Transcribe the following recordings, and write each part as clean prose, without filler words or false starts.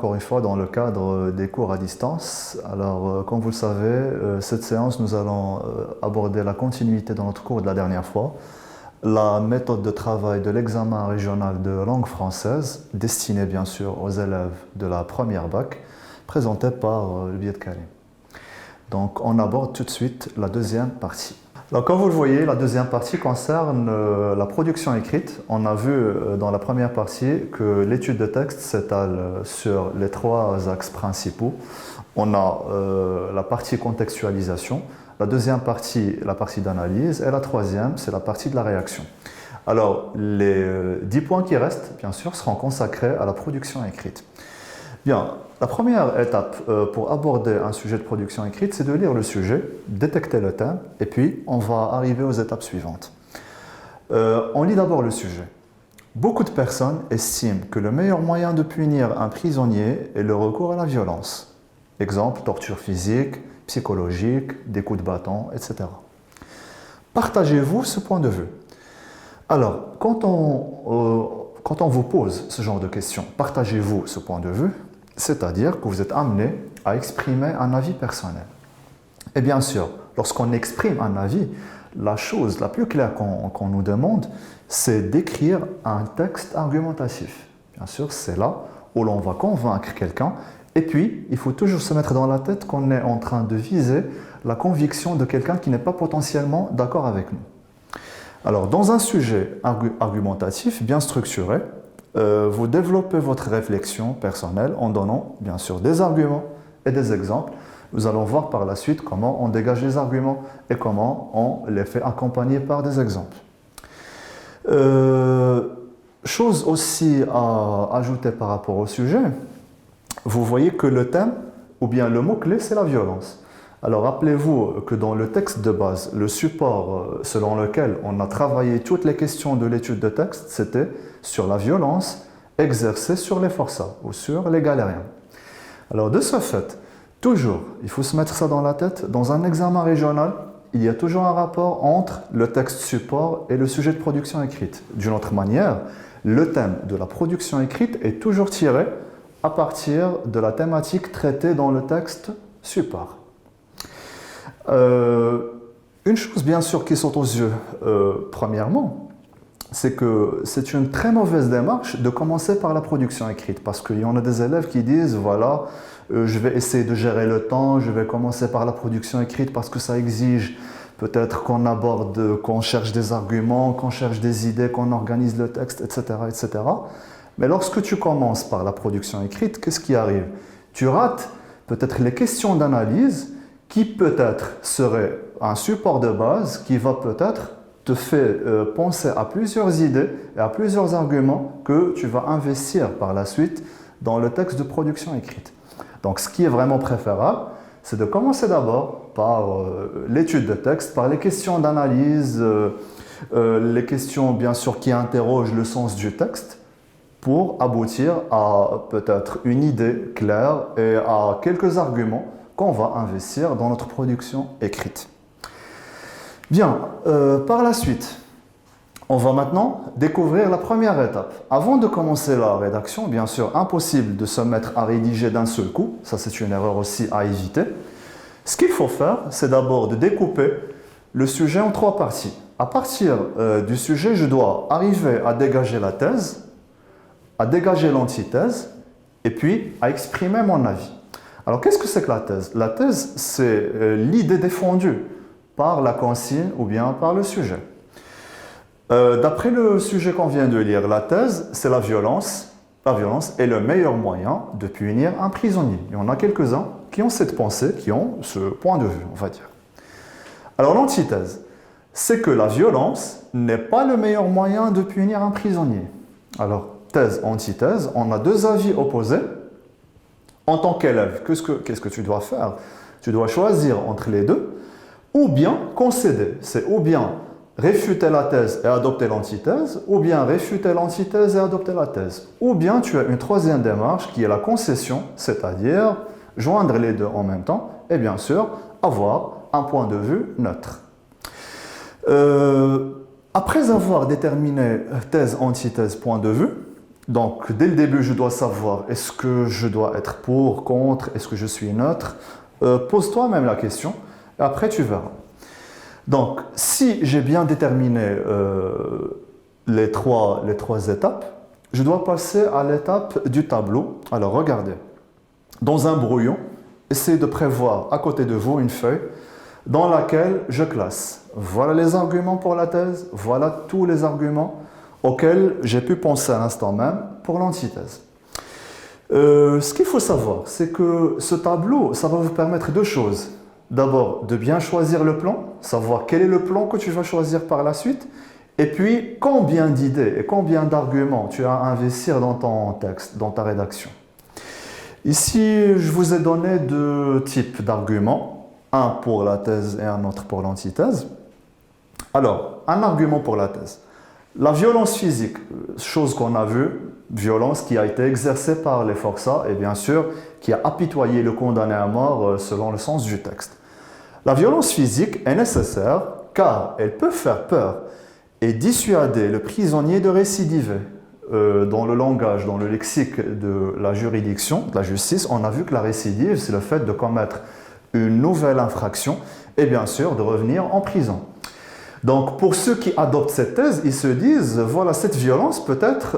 encore une fois dans le cadre des cours à distance. Alors, comme vous le savez, cette séance, nous allons aborder la continuité de notre cours de la dernière fois, la méthode de travail de l'examen régional de langue française, destiné bien sûr aux élèves de la première bac, présenté par le biais de Karim. Donc, on aborde tout de suite la deuxième partie. Donc, comme vous le voyez, la deuxième partie concerne la production écrite. On a vu dans la première partie que l'étude de texte s'étale sur les trois axes principaux. On a la partie contextualisation, la deuxième partie, la partie d'analyse, et la troisième, c'est la partie de la réaction. Alors, les 10 points qui restent, bien sûr, seront consacrés à la production écrite. Bien, la première étape pour aborder un sujet de production écrite, c'est de lire le sujet, détecter le thème, et puis on va arriver aux étapes suivantes. On lit d'abord le sujet. Beaucoup de personnes estiment que le meilleur moyen de punir un prisonnier est le recours à la violence. Exemple, torture physique, psychologique, des coups de bâton, etc. Partagez-vous ce point de vue? Alors, quand on vous pose ce genre de questions, partagez-vous ce point de vue? C'est-à-dire que vous êtes amené à exprimer un avis personnel. Et bien sûr, lorsqu'on exprime un avis, la chose la plus claire qu'on nous demande, c'est d'écrire un texte argumentatif. Bien sûr, c'est là où l'on va convaincre quelqu'un. Et puis, il faut toujours se mettre dans la tête qu'on est en train de viser la conviction de quelqu'un qui n'est pas potentiellement d'accord avec nous. Alors, dans un sujet argumentatif bien structuré, vous développez votre réflexion personnelle en donnant bien sûr des arguments et des exemples. Nous allons voir par la suite comment on dégage les arguments et comment on les fait accompagner par des exemples. Chose aussi à ajouter par rapport au sujet, vous voyez que le thème ou bien le mot-clé, c'est la violence. Alors rappelez-vous que dans le texte de base, le support selon lequel on a travaillé toutes les questions de l'étude de texte, c'était sur la violence exercée sur les forçats ou sur les galériens. Alors de ce fait, toujours, il faut se mettre ça dans la tête, dans un examen régional, il y a toujours un rapport entre le texte support et le sujet de production écrite. D'une autre manière, le thème de la production écrite est toujours tiré à partir de la thématique traitée dans le texte support. Une chose bien sûr qui saute aux yeux, premièrement, c'est que c'est une très mauvaise démarche de commencer par la production écrite parce qu'il y en a des élèves qui disent voilà, je vais essayer de gérer le temps, je vais commencer par la production écrite parce que ça exige peut-être qu'on aborde, qu'on cherche des arguments, qu'on cherche des idées, qu'on organise le texte, etc., etc. Mais lorsque tu commences par la production écrite, qu'est-ce qui arrive? Tu rates peut-être les questions d'analyse qui peut-être serait un support de base qui va peut-être te faire penser à plusieurs idées et à plusieurs arguments que tu vas investir par la suite dans le texte de production écrite. Donc ce qui est vraiment préférable, c'est de commencer d'abord par l'étude de texte, par les questions d'analyse, les questions bien sûr qui interrogent le sens du texte, pour aboutir à peut-être une idée claire et à quelques arguments qu'on va investir dans notre production écrite. Bien, par la suite, on va maintenant découvrir la première étape. Avant de commencer la rédaction, bien sûr, impossible de se mettre à rédiger d'un seul coup, ça c'est une erreur aussi à éviter. Ce qu'il faut faire, c'est d'abord de découper le sujet en trois parties. À partir du sujet, je dois arriver à dégager la thèse, à dégager l'antithèse et puis à exprimer mon avis. Alors, qu'est-ce que c'est que la thèse? La thèse, c'est l'idée défendue par la consigne ou bien par le sujet. D'après le sujet qu'on vient de lire, la thèse, c'est la violence. La violence est le meilleur moyen de punir un prisonnier. Il y en a quelques-uns qui ont cette pensée, qui ont ce point de vue, on va dire. Alors, l'antithèse, c'est que la violence n'est pas le meilleur moyen de punir un prisonnier. Alors, thèse, antithèse, on a deux avis opposés. En tant qu'élève, qu'est-ce que tu dois faire? Tu dois choisir entre les deux, ou bien concéder. C'est ou bien réfuter la thèse et adopter l'antithèse, ou bien réfuter l'antithèse et adopter la thèse. Ou bien tu as une troisième démarche qui est la concession, c'est-à-dire joindre les deux en même temps, et bien sûr, avoir un point de vue neutre. Après avoir déterminé thèse, antithèse, point de vue, Donc, dès le début, je dois savoir est-ce que je dois être pour, contre, est-ce que je suis neutre. Pose-toi même la question, et après tu verras. Donc, si j'ai bien déterminé les trois étapes, je dois passer à l'étape du tableau. Alors, regardez. Dans un brouillon, essayez de prévoir à côté de vous une feuille dans laquelle je classe. Voilà les arguments pour la thèse, voilà tous les arguments auxquels j'ai pu penser à l'instant même pour l'antithèse. Ce qu'il faut savoir, c'est que ce tableau, ça va vous permettre deux choses. D'abord, de bien choisir le plan, savoir quel est le plan que tu vas choisir par la suite, et puis combien d'idées et combien d'arguments tu as à investir dans ton texte, dans ta rédaction. Ici, je vous ai donné deux types d'arguments, un pour la thèse et un autre pour l'antithèse. Alors, un argument pour la thèse. La violence physique, chose qu'on a vue, violence qui a été exercée par les forçats et bien sûr qui a apitoyé le condamné à mort selon le sens du texte. La violence physique est nécessaire car elle peut faire peur et dissuader le prisonnier de récidiver. Dans le langage, dans le lexique de la juridiction, de la justice, on a vu que la récidive, c'est le fait de commettre une nouvelle infraction et bien sûr de revenir en prison. Donc, pour ceux qui adoptent cette thèse, ils se disent, voilà, cette violence,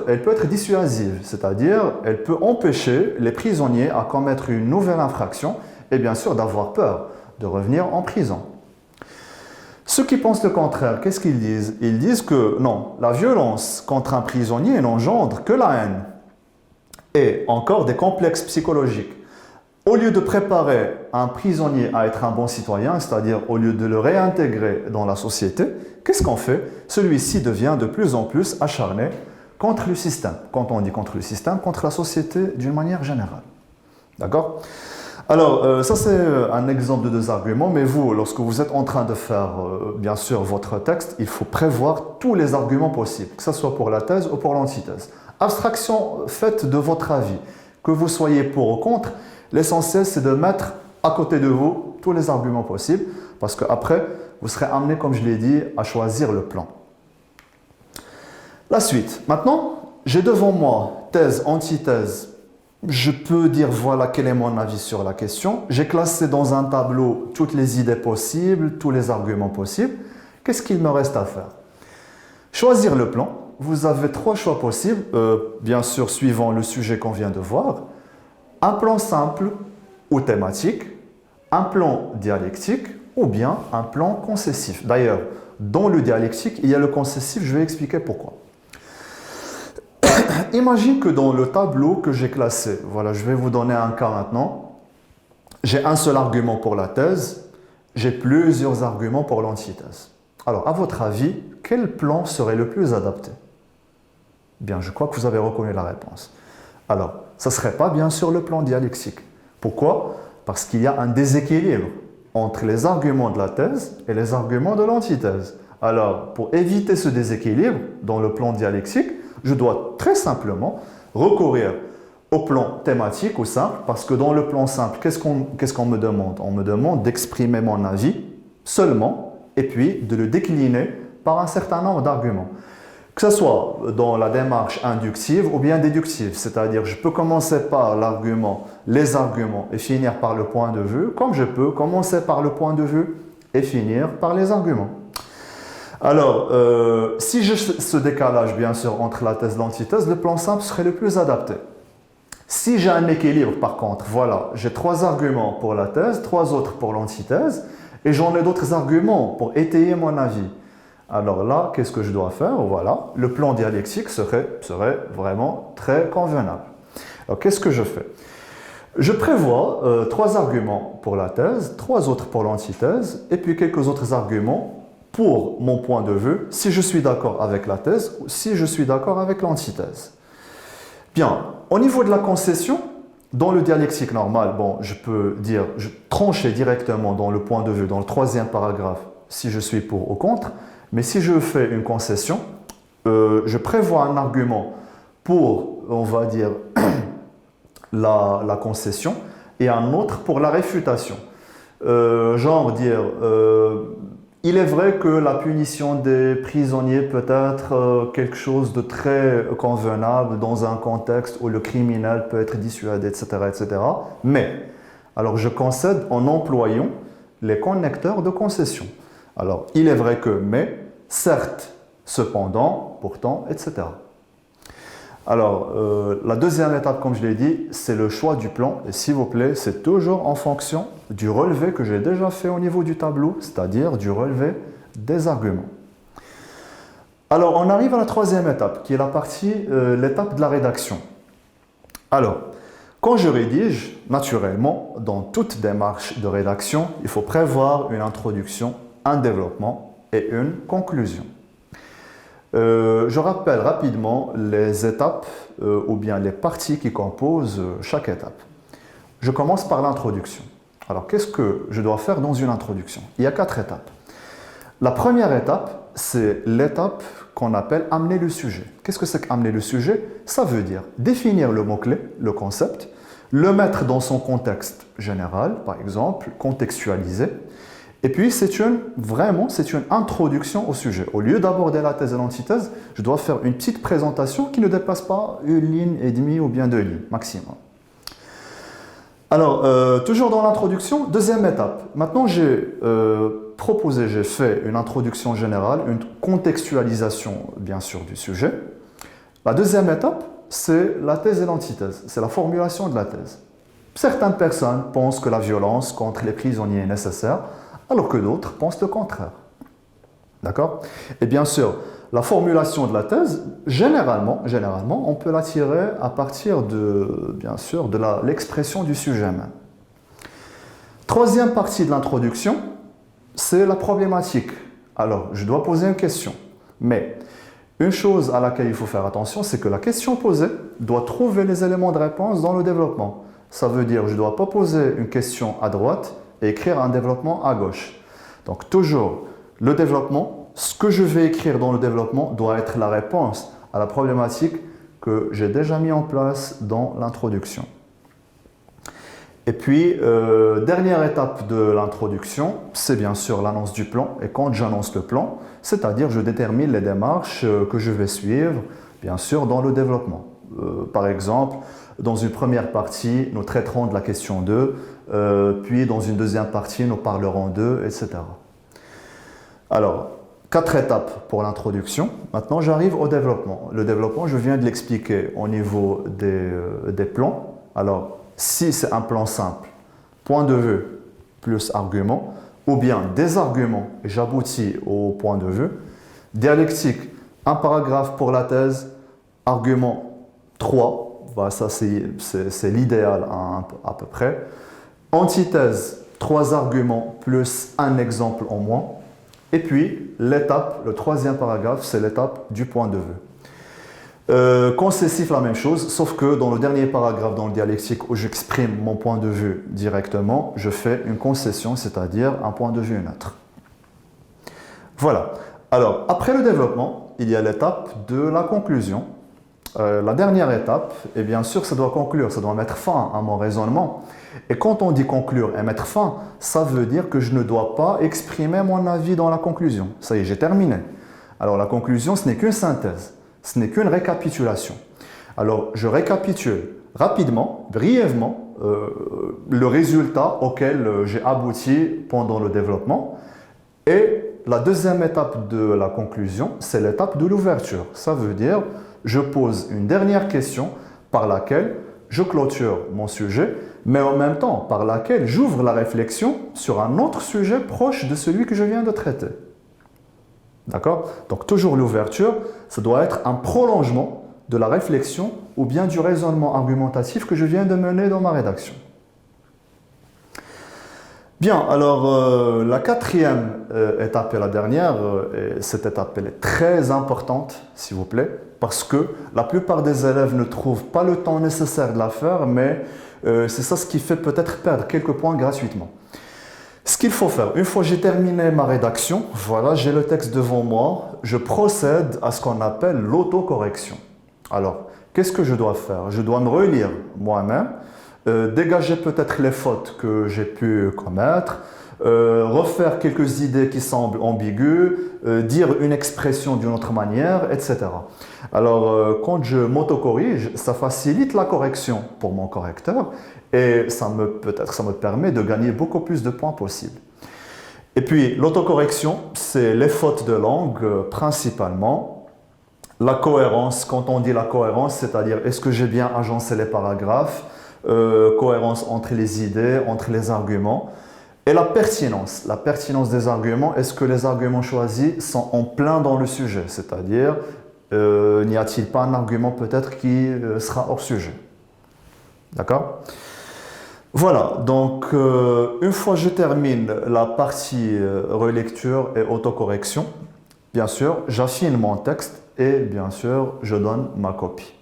elle peut être dissuasive, c'est-à-dire, elle peut empêcher les prisonniers à commettre une nouvelle infraction et bien sûr d'avoir peur de revenir en prison. Ceux qui pensent le contraire, qu'est-ce qu'ils disent? Ils disent que non, la violence contre un prisonnier n'engendre que la haine et encore des complexes psychologiques. Au lieu de préparer un prisonnier à être un bon citoyen, c'est-à-dire au lieu de le réintégrer dans la société, qu'est-ce qu'on fait? Celui-ci devient de plus en plus acharné contre le système. Quand on dit contre le système, contre la société d'une manière générale. D'accord? Alors, ça c'est un exemple de deux arguments, mais vous, lorsque vous êtes en train de faire, bien sûr, votre texte, il faut prévoir tous les arguments possibles, que ce soit pour la thèse ou pour l'antithèse. Abstraction faite de votre avis, que vous soyez pour ou contre, l'essentiel, c'est de mettre à côté de vous tous les arguments possibles, parce qu'après, vous serez amené, comme je l'ai dit, à choisir le plan. La suite. Maintenant, j'ai devant moi thèse, antithèse. Je peux dire, voilà quel est mon avis sur la question. J'ai classé dans un tableau toutes les idées possibles, tous les arguments possibles. Qu'est-ce qu'il me reste à faire? Choisir le plan. Vous avez trois choix possibles, bien sûr, suivant le sujet qu'on vient de voir. Un plan simple ou thématique, un plan dialectique ou bien un plan concessif. D'ailleurs, dans le dialectique, il y a le concessif, je vais expliquer pourquoi. Imagine que dans le tableau que j'ai classé, voilà, je vais vous donner un cas maintenant, j'ai un seul argument pour la thèse, j'ai plusieurs arguments pour l'antithèse. Alors, à votre avis, quel plan serait le plus adapté? Bien, je crois que vous avez reconnu la réponse. Alors, ça ne serait pas bien sûr le plan dialectique. Pourquoi? Parce qu'il y a un déséquilibre entre les arguments de la thèse et les arguments de l'antithèse. Alors, pour éviter ce déséquilibre dans le plan dialectique, je dois très simplement recourir au plan thématique ou simple, parce que dans le plan simple, qu'est-ce qu'on me demande? On me demande d'exprimer mon avis seulement, et puis de le décliner par un certain nombre d'arguments. Que ce soit dans la démarche inductive ou bien déductive, c'est-à-dire je peux commencer par l'argument, les arguments et finir par le point de vue, comme je peux commencer par le point de vue et finir par les arguments. Alors, si j'ai ce décalage, bien sûr, entre la thèse et l'antithèse, le plan simple serait le plus adapté. Si j'ai un équilibre, par contre, voilà, j'ai trois arguments pour la thèse, trois autres pour l'antithèse, et j'en ai d'autres arguments pour étayer mon avis. Alors là, qu'est-ce que je dois faire? Voilà, le plan dialectique serait vraiment très convenable. Alors, qu'est-ce que je fais? Je prévois trois arguments pour la thèse, trois autres pour l'antithèse, et puis quelques autres arguments pour mon point de vue, si je suis d'accord avec la thèse ou si je suis d'accord avec l'antithèse. Bien, au niveau de la concession, dans le dialectique normal, bon, je peux dire, je trancher directement dans le point de vue, dans le troisième paragraphe, si je suis pour ou contre, mais si je fais une concession, je prévois un argument pour, on va dire, la concession et un autre pour la réfutation. Genre dire, Il est vrai que la punition des prisonniers peut être quelque chose de très convenable dans un contexte où le criminel peut être dissuadé, etc., etc. Mais, alors je concède en employant les connecteurs de concession. Alors, il est vrai que, mais, certes, cependant, pourtant, etc. Alors, la deuxième étape, comme je l'ai dit, c'est le choix du plan. Et s'il vous plaît, c'est toujours en fonction du relevé que j'ai déjà fait au niveau du tableau, c'est-à-dire du relevé des arguments. Alors, on arrive à la troisième étape, qui est l'étape de la rédaction. Alors, quand je rédige, naturellement, dans toute démarche de rédaction, il faut prévoir une introduction, un développement et une conclusion. Je rappelle rapidement les étapes ou bien les parties qui composent chaque étape. Je commence par l'introduction. Alors, qu'est-ce que je dois faire dans une introduction? Il y a 4 étapes. La première étape, c'est l'étape qu'on appelle amener le sujet. Qu'est-ce que c'est qu'amener le sujet? Ça veut dire définir le mot-clé, le concept, le mettre dans son contexte général, par exemple, contextualiser. Et puis, c'est une introduction au sujet. Au lieu d'aborder la thèse et l'antithèse, je dois faire une petite présentation qui ne dépasse pas 1,5 ligne ou bien 2 lignes, maximum. Alors, toujours dans l'introduction, deuxième étape. Maintenant, j'ai fait une introduction générale, une contextualisation, bien sûr, du sujet. La deuxième étape, c'est la thèse et l'antithèse. C'est la formulation de la thèse. Certaines personnes pensent que la violence contre les prisonniers est nécessaire, alors que d'autres pensent le contraire. D'accord? Et bien sûr, la formulation de la thèse, généralement, on peut la tirer à partir de l'expression du sujet même. Troisième partie de l'introduction, c'est la problématique. Alors, je dois poser une question. Mais une chose à laquelle il faut faire attention, c'est que la question posée doit trouver les éléments de réponse dans le développement. Ça veut dire que je ne dois pas poser une question à droite et écrire un développement à gauche. Donc toujours, le développement, ce que je vais écrire dans le développement doit être la réponse à la problématique que j'ai déjà mis en place dans l'introduction. Et puis, dernière étape de l'introduction, c'est bien sûr l'annonce du plan. Et quand j'annonce le plan, c'est-à-dire je détermine les démarches que je vais suivre, bien sûr, dans le développement. Par exemple, dans une première partie, nous traiterons de la question 2, puis dans une deuxième partie, nous parlerons d'eux, etc. Alors, 4 étapes pour l'introduction. Maintenant, j'arrive au développement. Le développement, je viens de l'expliquer au niveau des plans. Alors, si c'est un plan simple, point de vue plus argument, ou bien des arguments et j'aboutis au point de vue. Dialectique, un paragraphe pour la thèse, argument 3. Voilà, ça, c'est l'idéal à peu près. Antithèse, 3 arguments plus un exemple en moins. Et puis, le troisième paragraphe, c'est l'étape du point de vue. Concessif, la même chose, sauf que dans le dernier paragraphe, dans le dialectique, où j'exprime mon point de vue directement, je fais une concession, c'est-à-dire un point de vue neutre. Voilà. Alors, après le développement, il y a l'étape de la conclusion. La dernière étape, et bien sûr, ça doit conclure, ça doit mettre fin à mon raisonnement. Et quand on dit conclure et mettre fin, ça veut dire que je ne dois pas exprimer mon avis dans la conclusion. Ça y est, j'ai terminé. Alors, la conclusion, ce n'est qu'une synthèse, ce n'est qu'une récapitulation. Alors, je récapitule rapidement, brièvement, le résultat auquel j'ai abouti pendant le développement. Et la deuxième étape de la conclusion, c'est l'étape de l'ouverture. Ça veut dire je pose une dernière question par laquelle je clôture mon sujet, mais en même temps par laquelle j'ouvre la réflexion sur un autre sujet proche de celui que je viens de traiter. D'accord? Donc toujours l'ouverture, ça doit être un prolongement de la réflexion ou bien du raisonnement argumentatif que je viens de mener dans ma rédaction. Bien, alors la quatrième étape et la dernière, cette étape elle est très importante, s'il vous plaît, parce que la plupart des élèves ne trouvent pas le temps nécessaire de la faire, mais c'est ça ce qui fait peut-être perdre quelques points gratuitement. Ce qu'il faut faire, une fois que j'ai terminé ma rédaction, voilà, j'ai le texte devant moi, je procède à ce qu'on appelle l'autocorrection. Alors, qu'est-ce que je dois faire? Je dois me relire moi-même, dégager peut-être les fautes que j'ai pu commettre, refaire quelques idées qui semblent ambiguës, dire une expression d'une autre manière, etc. Alors, quand je m'auto-corrige, ça facilite la correction pour mon correcteur et peut-être ça me permet de gagner beaucoup plus de points possibles. Et puis, l'autocorrection, c'est les fautes de langue principalement. La cohérence, quand on dit la cohérence, c'est-à-dire est-ce que j'ai bien agencé les paragraphes, cohérence entre les idées, entre les arguments. Et la pertinence des arguments, est-ce que les arguments choisis sont en plein dans le sujet, c'est-à-dire n'y a-t-il pas un argument peut-être qui sera hors sujet? D'accord? Voilà, donc une fois que je termine la partie relecture et autocorrection, bien sûr, j'affine mon texte et bien sûr, je donne ma copie.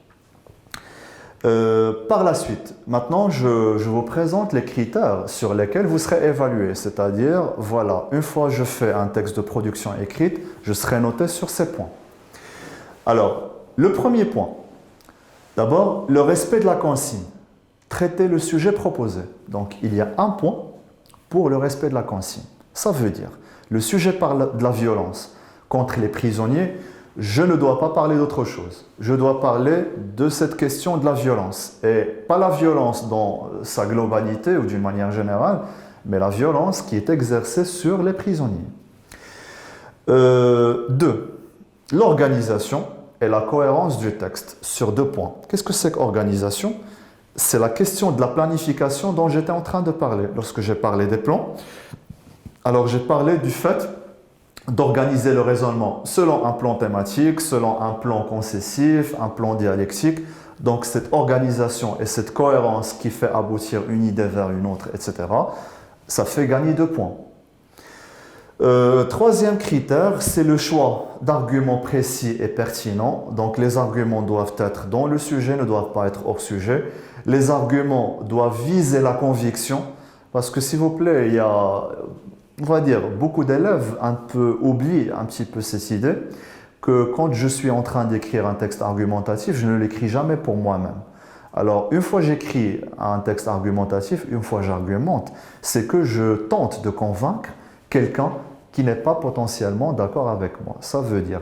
Par la suite, maintenant, je vous présente les critères sur lesquels vous serez évalué. C'est-à-dire, voilà, une fois que je fais un texte de production écrite, je serai noté sur ces points. Alors, le premier point, d'abord, le respect de la consigne. Traiter le sujet proposé. Donc, il y a un point pour le respect de la consigne. Ça veut dire, le sujet parle de la violence contre les prisonniers. Je ne dois pas parler d'autre chose. Je dois parler de cette question de la violence. Et pas la violence dans sa globalité ou d'une manière générale, mais la violence qui est exercée sur les prisonniers. 2. L'organisation et la cohérence du texte sur 2 points. Qu'est-ce que c'est qu'organisation? C'est la question de la planification dont j'étais en train de parler. Lorsque j'ai parlé des plans, alors j'ai parlé du fait d'organiser le raisonnement selon un plan thématique, selon un plan concessif, un plan dialectique. Donc cette organisation et cette cohérence qui fait aboutir une idée vers une autre, etc., ça fait gagner 2 points. 3e critère, c'est le choix d'arguments précis et pertinents. Donc les arguments doivent être dans le sujet, ne doivent pas être hors sujet. Les arguments doivent viser la conviction, parce que s'il vous plaît, il y a, on va dire, beaucoup d'élèves un peu oublient un petit peu cette idée que quand je suis en train d'écrire un texte argumentatif, je ne l'écris jamais pour moi-même. Alors, une fois j'écris un texte argumentatif, une fois j'argumente, c'est que je tente de convaincre quelqu'un qui n'est pas potentiellement d'accord avec moi. Ça veut dire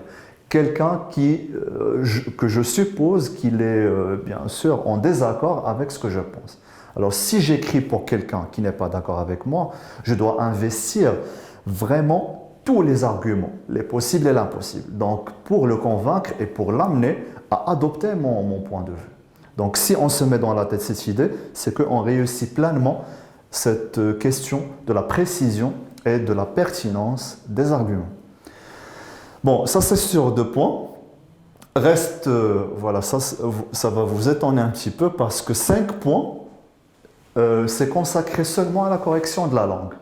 quelqu'un que je suppose qu'il est bien sûr en désaccord avec ce que je pense. Alors si j'écris pour quelqu'un qui n'est pas d'accord avec moi, je dois investir vraiment tous les arguments, les possibles et l'impossible. Donc pour le convaincre et pour l'amener à adopter mon point de vue. Donc si on se met dans la tête cette idée, c'est qu'on réussit pleinement cette question de la précision et de la pertinence des arguments. Bon, ça c'est sur 2 points. Reste, voilà, ça va vous étonner un petit peu parce que 5 points, c'est consacré seulement à la correction de la langue.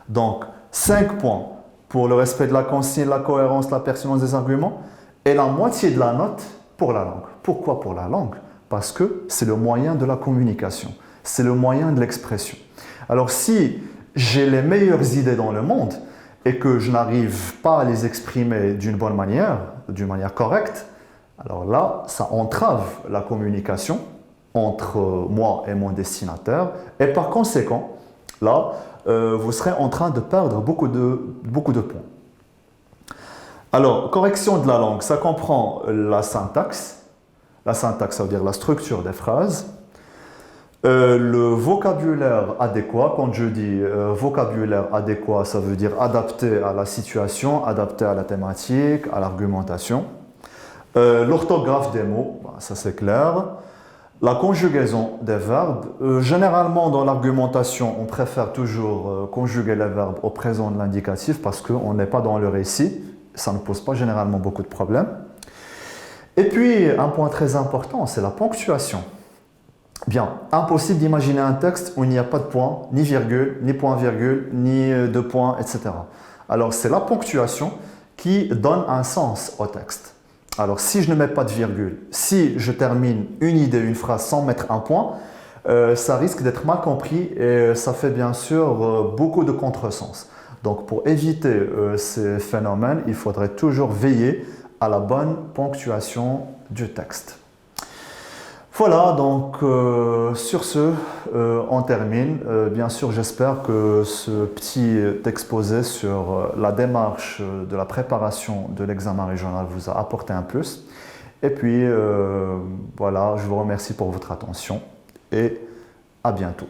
Donc, 5 points pour le respect de la consigne, la cohérence, la pertinence des arguments, et la moitié de la note pour la langue. Pourquoi pour la langue? Parce que c'est le moyen de la communication, c'est le moyen de l'expression. Alors, si j'ai les meilleures idées dans le monde et que je n'arrive pas à les exprimer d'une bonne manière, d'une manière correcte, alors là, ça entrave la communication entre moi et mon destinataire. Et par conséquent, là, vous serez en train de perdre beaucoup de points. Alors, correction de la langue, ça comprend la syntaxe. La syntaxe, ça veut dire la structure des phrases. Le vocabulaire adéquat, quand je dis vocabulaire adéquat, ça veut dire adapté à la situation, adapté à la thématique, à l'argumentation. L'orthographe des mots, ça c'est clair. La conjugaison des verbes. Généralement, dans l'argumentation, on préfère toujours conjuguer les verbes au présent de l'indicatif parce qu'on n'est pas dans le récit. Ça ne pose pas généralement beaucoup de problèmes. Et puis, un point très important, c'est la ponctuation. Bien, impossible d'imaginer un texte où il n'y a pas de point, ni virgule, ni point-virgule, ni de point, etc. Alors, c'est la ponctuation qui donne un sens au texte. Alors, si je ne mets pas de virgule, si je termine une idée, une phrase sans mettre un point, ça risque d'être mal compris et ça fait bien sûr beaucoup de contresens. Donc, pour éviter ces phénomènes, il faudrait toujours veiller à la bonne ponctuation du texte. Voilà, donc sur ce, on termine. Bien sûr, j'espère que ce petit exposé sur la démarche de la préparation de l'examen régional vous a apporté un plus. Et puis, voilà, je vous remercie pour votre attention et à bientôt.